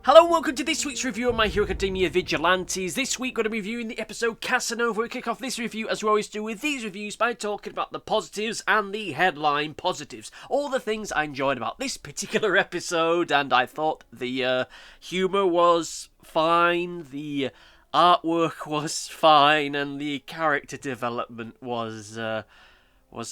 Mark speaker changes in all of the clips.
Speaker 1: Hello and welcome to this week's review of My Hero Academia Vigilantes. This week we're going to be reviewing the episode Casanova. We kick off this review, as we always do with these reviews, by talking about the positives and the headline positives. All the things I enjoyed about this particular episode, and I thought the humour was fine, the artwork was fine, and the character development was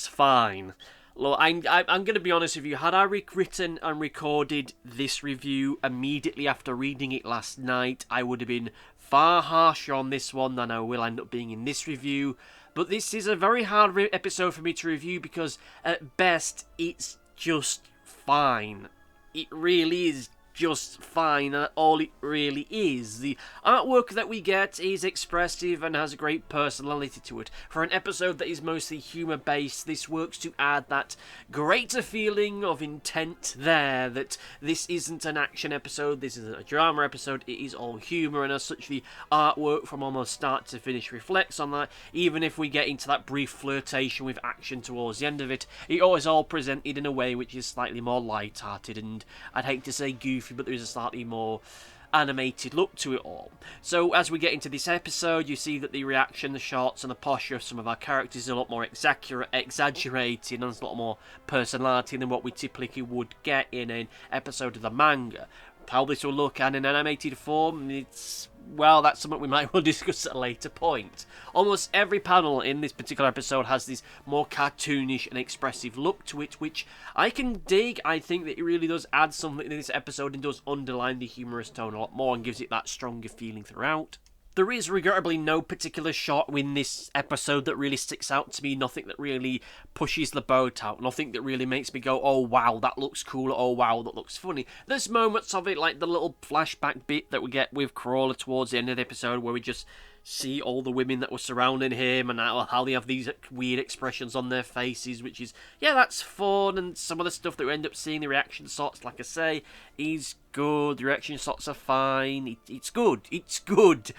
Speaker 1: fine. Look, I'm going to be honest with you. Had I written and recorded this review immediately after reading it last night, I would have been far harsher on this one than I will end up being in this review. But this is a very hard episode for me to review because, at best, it's just fine. It really is just fine, and all it really is. The artwork that we get is expressive and has a great personality to it. For an episode that is mostly humour-based, this works to add that greater feeling of intent there, that this isn't an action episode, this isn't a drama episode, it is all humour, and as such the artwork from almost start to finish reflects on that. Even if we get into that brief flirtation with action towards the end of it, it always all presented in a way which is slightly more light-hearted, and I'd hate to say goofy, but there is a slightly more animated look to it all. So as we get into this episode, you see that the reaction, the shots, and the posture of some of our characters is a lot more exaggerated, and there's a lot more personality than what we typically would get in an episode of the manga. How this will look in an animated form, that's something we might well discuss at a later point. Almost every panel in this particular episode has this more cartoonish and expressive look to it, which I can dig. I think that it really does add something to this episode and does underline the humorous tone a lot more and gives it that stronger feeling throughout. There is regrettably no particular shot in this episode that really sticks out to me, nothing that really pushes the boat out, nothing that really makes me go, oh wow, that looks cool, oh wow, that looks funny. There's moments of it, like the little flashback bit that we get with Crawler towards the end of the episode, where we just see all the women that were surrounding him and how they have these weird expressions on their faces, which is, yeah, that's fun, and some of the stuff that we end up seeing, the reaction shots, like I say, is good, the reaction shots are fine, it's good.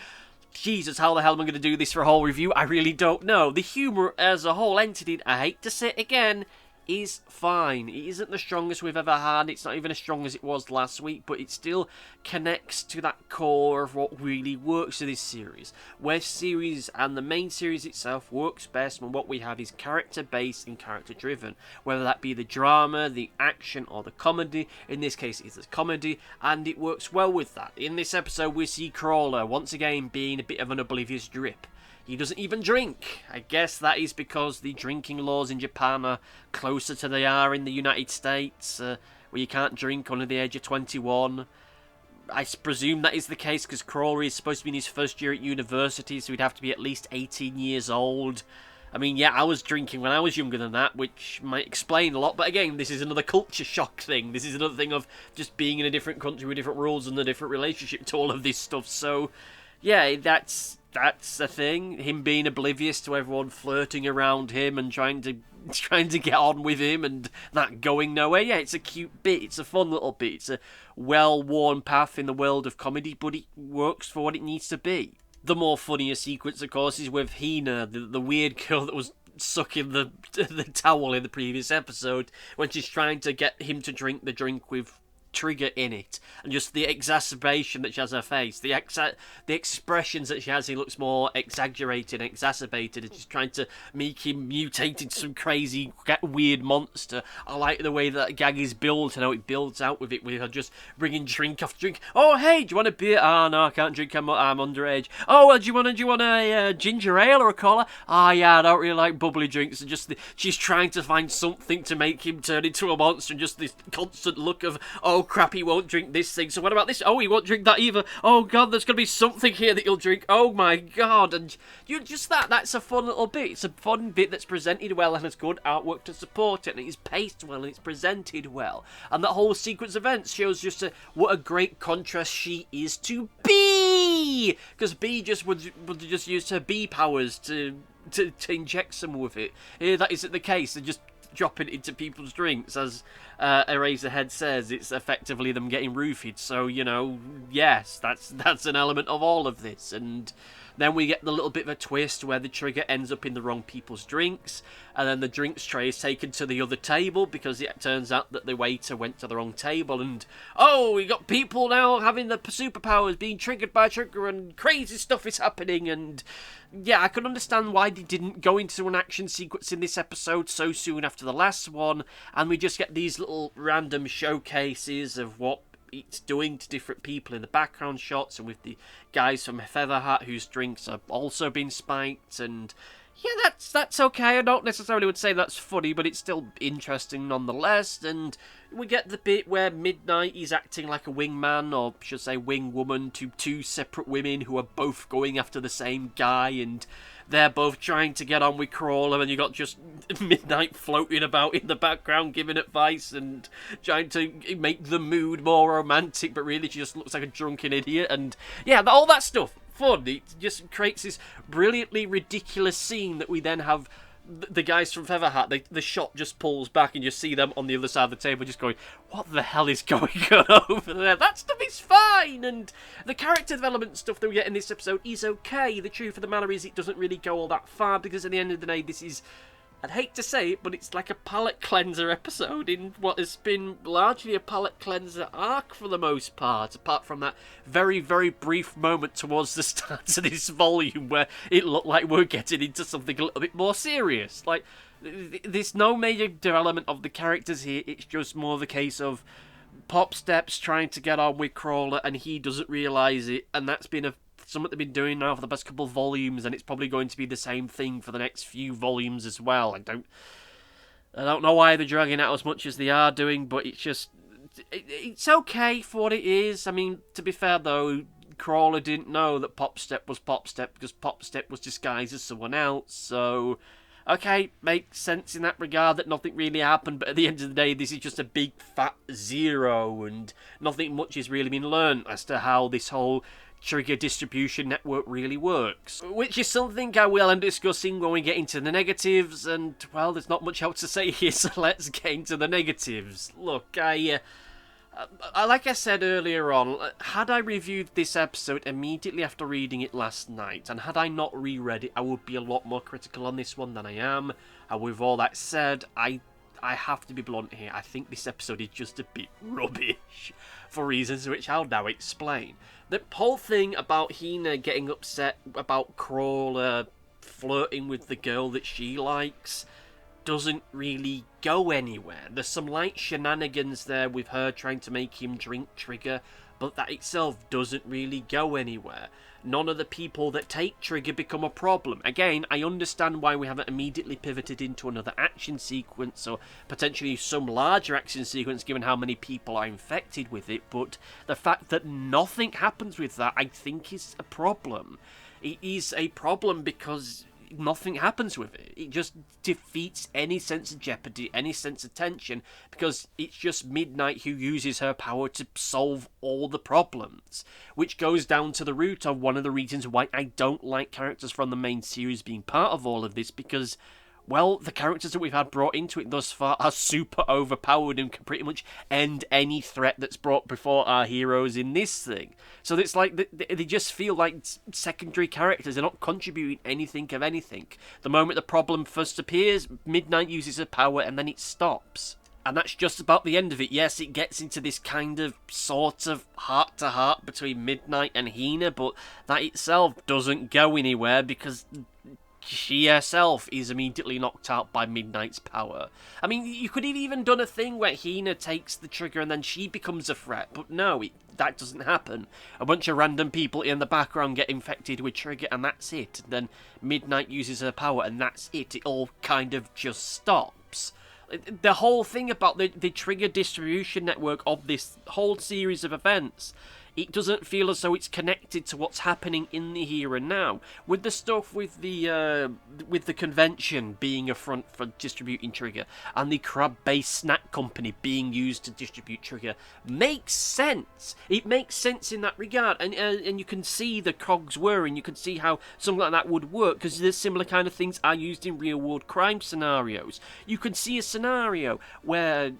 Speaker 1: Jesus, how the hell am I going to do this for a whole review? I really don't know. The humour as a whole entity, I hate to say it again, is fine. It isn't the strongest we've ever had. It's not even as strong as it was last week, but it still connects to that core of what really works in this series. Where series and the main series itself works best when what we have is character-based and character-driven. Whether that be the drama, the action, or the comedy. In this case, it's a comedy, and it works well with that. In this episode, we see Crawler, once again, being a bit of an oblivious drip. He doesn't even drink. I guess that is because the drinking laws in Japan are closer to they are in the United States, where you can't drink under the age of 21. I presume that is the case because Crawley is supposed to be in his first year at university, so he'd have to be at least 18 years old. I mean, yeah, I was drinking when I was younger than that, which might explain a lot, but again, this is another culture shock thing. This is another thing of just being in a different country with different rules and a different relationship to all of this stuff, so yeah, that's the thing. Him being oblivious to everyone flirting around him and trying to get on with him and that going nowhere. Yeah, it's a cute bit. It's a fun little bit. It's a well-worn path in the world of comedy, but it works for what it needs to be. The more funnier sequence, of course, is with Hina, the weird girl that was sucking the towel in the previous episode when she's trying to get him to drink the drink with trigger in it, and just the exacerbation that she has on her face, the expressions that she has, he looks more exaggerated and exacerbated, and she's trying to make him mutate into some crazy weird monster. I like the way that gag is built and how it builds out with it, with her just bringing drink after drink. Oh hey, do you want a beer? Ah no, I can't drink, I'm underage. Oh well, do you want a ginger ale or a cola? Ah yeah, I don't really like bubbly drinks. And just she's trying to find something to make him turn into a monster, and just this constant look of, oh crap, he won't drink this thing, so what about this? Oh, he won't drink that either. Oh god, there's going to be something here that he'll drink. Oh my god. And you just that's a fun little bit. It's a fun bit that's presented well and has good artwork to support it, and it's paced well and it's presented well, and that whole sequence of events shows just what a great contrast she is to Bee, because Bee just would just use her bee powers to inject some with it. Here that isn't the case. They just dropping it into people's drinks. As Eraserhead says, it's effectively them getting roofied. So, you know, yes, that's an element of all of this. And Then we get the little bit of a twist where the trigger ends up in the wrong people's drinks, and then the drinks tray is taken to the other table because it turns out that the waiter went to the wrong table, and oh, we got people now having the superpowers, being triggered by a trigger, and crazy stuff is happening. And yeah, I can understand why they didn't go into an action sequence in this episode so soon after the last one, and we just get these little random showcases of what it's doing to different people in the background shots, and with the guys from Featherhat whose drinks have also been spiked. And yeah, that's okay. I don't necessarily would say that's funny, but it's still interesting nonetheless. And we get the bit where Midnight is acting like a wingman, or should I say wingwoman, to two separate women who are both going after the same guy, and they're both trying to get on with Crawler, and you got just Midnight floating about in the background giving advice and trying to make the mood more romantic, but really she just looks like a drunken idiot. And yeah, all that stuff, fun. It just creates this brilliantly ridiculous scene that we then have the guys from Featherhat, the shot just pulls back and you see them on the other side of the table just going, what the hell is going on over there? That stuff is fine, and the character development stuff that we get in this episode is okay. The truth of the matter is it doesn't really go all that far, because at the end of the day this is, I'd hate to say it, but it's like a palate cleanser episode in what has been largely a palate cleanser arc for the most part, apart from that very, very brief moment towards the start of this volume where it looked like we're getting into something a little bit more serious. Like, there's no major development of the characters here, it's just more the case of Pop Steps trying to get on with Crawler and he doesn't realise it, and that's been something they've been doing now for the past couple of volumes, and it's probably going to be the same thing for the next few volumes as well. I don't know why they're dragging out as much as they are doing, but it's just, it's okay for what it is. I mean, to be fair though, Crawler didn't know that Pop Step was Pop Step because Pop Step was disguised as someone else, so okay, makes sense in that regard that nothing really happened, but at the end of the day, this is just a big fat zero, and nothing much has really been learned as to how this whole trigger distribution network really works, which is something I will end discussing when we get into the negatives. And well, there's not much else to say here, so let's get into the negatives. Look, I like I said earlier on, had I reviewed this episode immediately after reading it last night, and had I not reread it, I would be a lot more critical on this one than I am. And with all that said, I have to be blunt here. I think this episode is just a bit rubbish, for reasons which I'll now explain. The whole thing about Hina getting upset about Crawler flirting with the girl that she likes doesn't really go anywhere. There's some light shenanigans there with her trying to make him drink Trigger, but that itself doesn't really go anywhere. None of the people that take Trigger become a problem. Again, I understand why we haven't immediately pivoted into another action sequence, or potentially some larger action sequence given how many people are infected with it, but the fact that nothing happens with that, I think, is a problem. It is a problem because nothing happens with it. It just defeats any sense of jeopardy, any sense of tension, because it's just Midnight who uses her power to solve all the problems, which goes down to the root of one of the reasons why I don't like characters from the main series being part of all of this, because, well, the characters that we've had brought into it thus far are super overpowered and can pretty much end any threat that's brought before our heroes in this thing. So it's like they just feel like secondary characters. They're not contributing anything of anything. The moment the problem first appears, Midnight uses her power and then it stops. And that's just about the end of it. Yes, it gets into this kind of sort of heart-to-heart between Midnight and Hina, but that itself doesn't go anywhere because she herself is immediately knocked out by Midnight's power. I mean, you could have even done a thing where Hina takes the trigger and then she becomes a threat, but no, that doesn't happen. A bunch of random people in the background get infected with trigger and that's it. And then Midnight uses her power and that's it. It all kind of just stops. The whole thing about the trigger distribution network of this whole series of events, it doesn't feel as though it's connected to what's happening in the here and now. With the stuff with the convention being a front for distributing Trigger, and the crab-based snack company being used to distribute Trigger, makes sense. It makes sense in that regard, and you can see the cogs whirring. You can see how something like that would work, because the similar kind of things are used in real-world crime scenarios. You can see a scenario where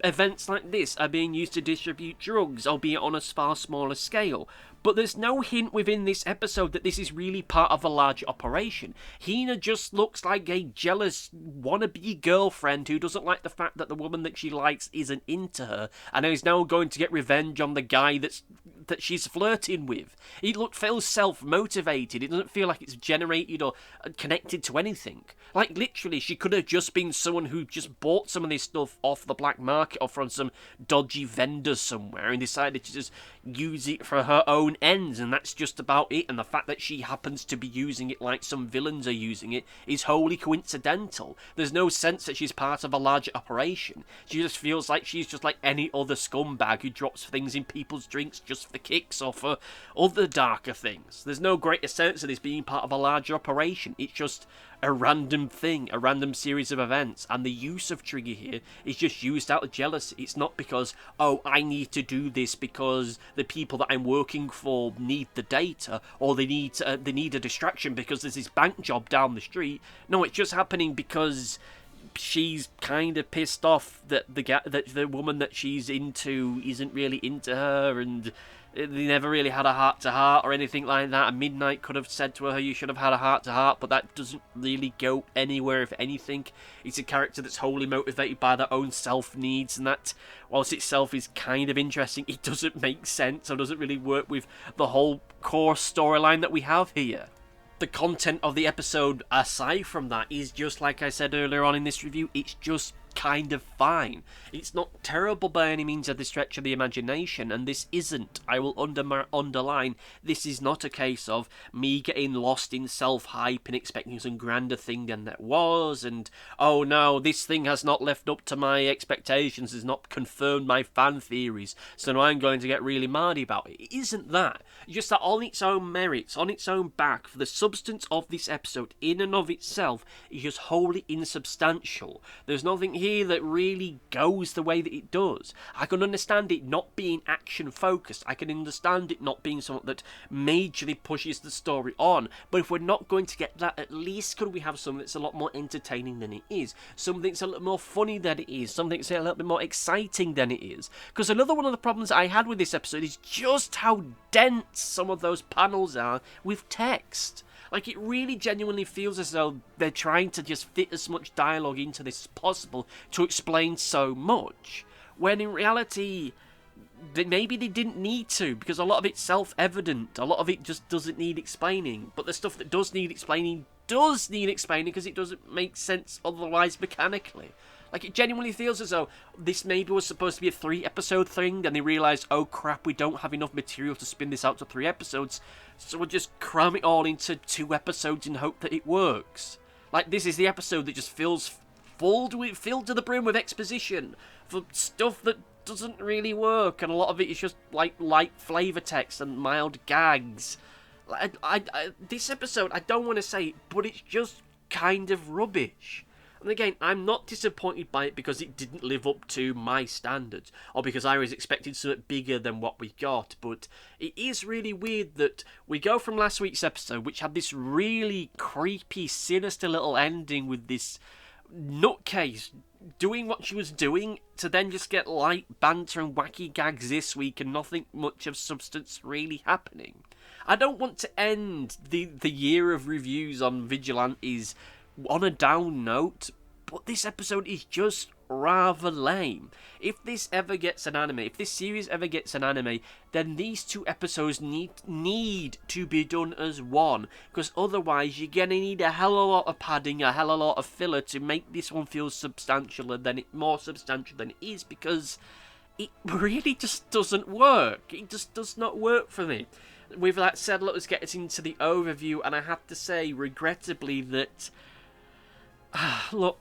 Speaker 1: events like this are being used to distribute drugs, albeit on a far smaller scale. But there's no hint within this episode that this is really part of a larger operation. Hina just looks like a jealous wannabe girlfriend who doesn't like the fact that the woman that she likes isn't into her, and is now going to get revenge on the guy that she's flirting with. It feels self-motivated. It doesn't feel like it's generated or connected to anything. Like, literally, she could have just been someone who just bought some of this stuff off the black market or from some dodgy vendor somewhere and decided to just use it for her own ends, and that's just about it. And the fact that she happens to be using it like some villains are using it is wholly coincidental. There's no sense that she's part of a larger operation. She just feels like she's just like any other scumbag who drops things in people's drinks just for kicks or for other darker things. There's no greater sense of this being part of a larger operation. It's just a random thing, a random series of events, and the use of Trigger here is just used out of jealousy. It's not because, oh, I need to do this because the people that I'm working for need the data, or they need a distraction because there's this bank job down the street. No, it's just happening because she's kind of pissed off that the woman that she's into isn't really into her, and they never really had a heart-to-heart or anything like that. And Midnight could have said to her, you should have had a heart-to-heart, but that doesn't really go anywhere. If anything, it's a character that's wholly motivated by their own self-needs, and that, whilst itself is kind of interesting, it doesn't make sense or doesn't really work with the whole core storyline that we have here. The content of the episode, aside from that, is just like I said earlier on in this review, it's just kind of fine. It's not terrible by any means of the stretch of the imagination, and this isn't, I will underline, this is not a case of me getting lost in self-hype and expecting some grander thing than there was, and oh no, this thing has not lived up to my expectations, has not confirmed my fan theories, so now I'm going to get really mardy about it. It isn't that. It's just that on its own merits, on its own back, for the substance of this episode in and of itself is just wholly insubstantial. There's nothing here that really goes the way that it does. I can understand it not being action focused. I can understand it not being something that majorly pushes the story on. But if we're not going to get that, at least could we have something that's a lot more entertaining than it is? Something that's a little more funny than it is? Something that's a little bit more exciting than it is? Because another one of the problems I had with this episode is just how dense some of those panels are with text. Like, it really genuinely feels as though they're trying to just fit as much dialogue into this as possible to explain so much, when in reality, maybe they didn't need to, because a lot of it's self-evident. A lot of it just doesn't need explaining, but the stuff that does need explaining because it doesn't make sense otherwise mechanically. Like, it genuinely feels as though this maybe was supposed to be a 3-episode thing, and they realised, oh crap, we don't have enough material to spin this out to 3 episodes, so we'll just cram it all into 2 episodes and hope that it works. Like, this is the episode that just feels filled to the brim with exposition for stuff that doesn't really work, and a lot of it is just like light flavour text and mild gags. This episode, I don't want to say it, but it's just kind of rubbish. And again, I'm not disappointed by it because it didn't live up to my standards, or because I was expecting something bigger than what we got, but it is really weird that we go from last week's episode, which had this really creepy, sinister little ending with this nutcase doing what she was doing, to then just get light banter and wacky gags this week and nothing much of substance really happening. I don't want to end the year of reviews on Vigilantes on a down note, but this episode is just rather lame. If this ever gets an anime, if this series ever gets an anime, then these 2 episodes need to be done as one, because otherwise you're gonna need a hell of a lot of padding, a hell of a lot of filler to make this one feel more substantial than it is, because it really just doesn't work. It just does not work for me. With that said, let's get into the overview, and I have to say, regrettably, that look,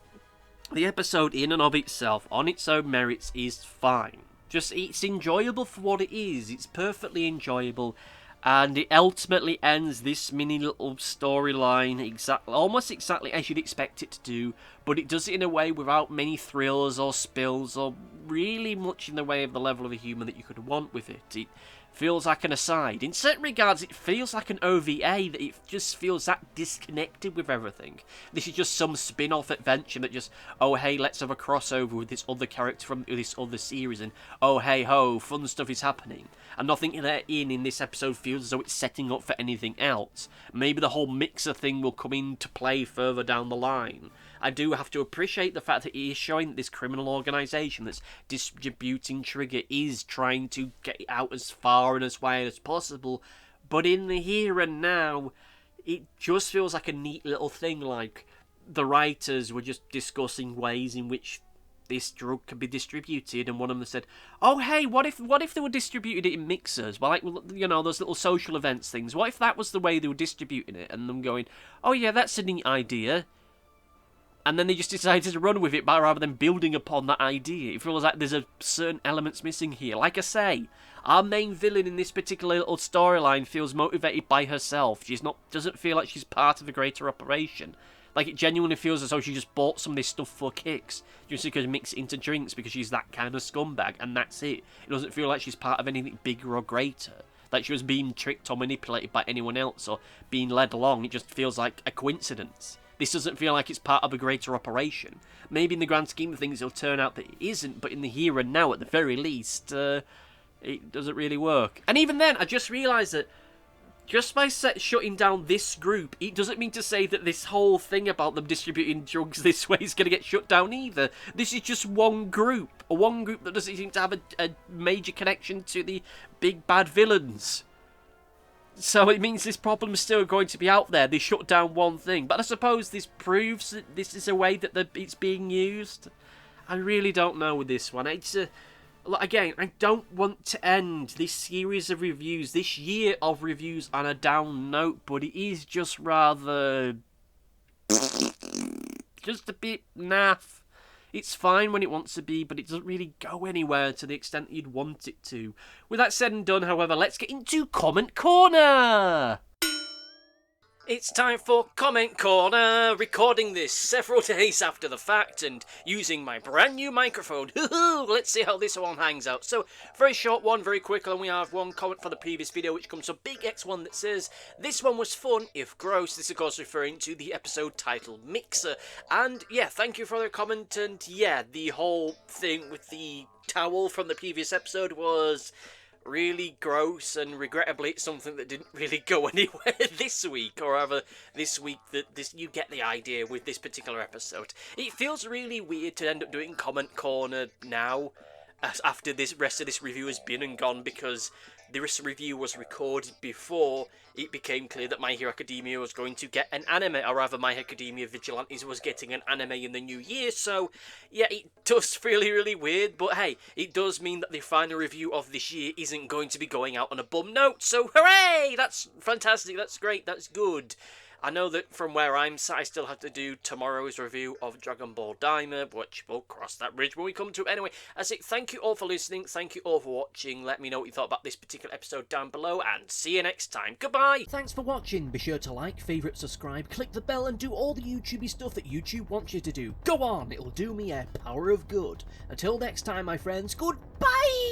Speaker 1: the episode in and of itself, on its own merits, is fine. Just, it's enjoyable for what it is. It's perfectly enjoyable, and it ultimately ends this mini little storyline almost exactly as you'd expect it to do, but it does it in a way without many thrills or spills or really much in the way of the level of humour that you could want with it. It feels like an aside. In certain regards, it feels like an OVA, that it just feels that disconnected with everything. This is just some spin-off adventure that just, oh hey, let's have a crossover with this other character from this other series, and oh hey ho, fun stuff is happening. And nothing in this episode feels as though it's setting up for anything else. Maybe the whole mixer thing will come into play further down the line. I do have to appreciate the fact that he is showing that this criminal organisation that's distributing Trigger is trying to get it out as far and as wide as possible, but in the here and now, it just feels like a neat little thing, like the writers were just discussing ways in which this drug can be distributed, and one of them said, oh hey, what if they were distributed it in mixers? Well, like, you know, those little social events things. What if that was the way they were distributing it? And them going, oh yeah, that's a neat idea. And then they just decided to run with it rather than building upon that idea. It feels like there's a certain elements missing here. Like I say, our main villain in this particular little storyline feels motivated by herself. Doesn't feel like she's part of a greater operation. Like, it genuinely feels as though she just bought some of this stuff for kicks, just because mix it into drinks because she's that kind of scumbag, and that's it. It doesn't feel like she's part of anything bigger or greater. Like she was being tricked or manipulated by anyone else or being led along. It just feels like a coincidence. This doesn't feel like it's part of a greater operation. Maybe in the grand scheme of things it'll turn out that it isn't, but in the here and now, at the very least, it doesn't really work. And even then, I just realised that just by shutting down this group, it doesn't mean to say that this whole thing about them distributing drugs this way is going to get shut down either. This is just one group that doesn't seem to have a major connection to the big bad villains. So it means this problem's still going to be out there. They shut down one thing. But I suppose this proves that this is a way that it's being used. I really don't know with this one. Again, I don't want to end this series of reviews, this year of reviews, on a down note, but it is just rather... just a bit naff. It's fine when it wants to be, but it doesn't really go anywhere to the extent you'd want it to. With that said and done, however, let's get into Comment Corner! It's time for Comment Corner, recording this several days after the fact and using my brand new microphone. Let's see how this one hangs out. So, very short one, very quick, and we have one comment for the previous video, which comes from Big X1 that says, this one was fun, if gross. This, of course, referring to the episode titled Mixer. And, yeah, thank you for the comment, and, yeah, the whole thing with the towel from the previous episode was really gross, and regrettably it's something that didn't really go anywhere this week, or rather this week you get the idea with this particular episode. It feels really weird to end up doing Comment Corner now, after this rest of this review has been and gone, because this review was recorded before it became clear that My Hero Academia was going to get an anime, or rather My Hero Academia Vigilantes was getting an anime in the new year, so yeah, it does feel really weird, but hey, it does mean that the final review of this year isn't going to be going out on a bum note, so hooray! That's fantastic, that's great, that's good. I know that from where I'm sat, I still have to do tomorrow's review of Dragon Ball Daima, which we'll cross that bridge when we come to it. Anyway, I say thank you all for listening, thank you all for watching, let me know what you thought about this particular episode down below, and see you next time. Goodbye! Thanks for watching. Be sure to like, favourite, subscribe, click the bell, and do all the YouTubey stuff that YouTube wants you to do. Go on, it'll do me a power of good. Until next time, my friends, goodbye!